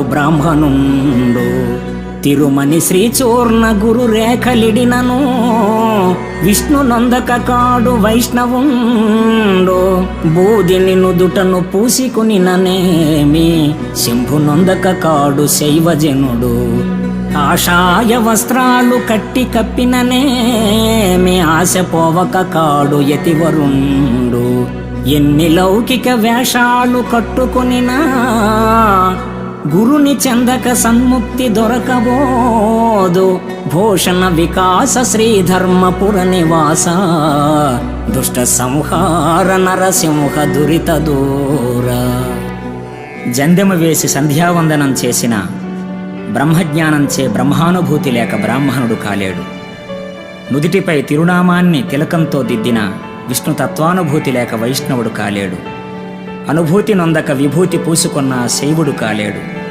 బ్రాహ్మణుండు తిరుమని శ్రీచూర్ణ గురు రేఖలిడినను విష్ణు నొందక కాడు వైష్ణవుండు బూదిని నుదుటను పూసికునిననేమి శంభు నొందక కాడు శైవజనుడు కాషాయ వస్త్రాలు కట్టి కప్పిననేమి ఆశ పోవక కాడు యతివరుండు ఎన్ని లౌకిక వేషాలు కట్టుకొనినా గురుని చెందక సన్ముక్తి దొరకబోదు భూషణ వికాస శ్రీధర్మపుర నివాస దుష్ట సంహార నరసింహ దురిత దూర. జందెమ వేసి సంధ్యావందనం చేసిన బ్రహ్మజ్ఞానంచే బ్రహ్మానుభూతి లేక బ్రాహ్మణుడు కాలేడు. నుదిటిపై తిరునామాన్ని తిలకంతో దిద్దిన విష్ణుతత్వానుభూతి లేక వైష్ణవుడు కాలేడు. అనుభూతి నొందక విభూతి పూసుకున్న శైవుడు కాలేడు.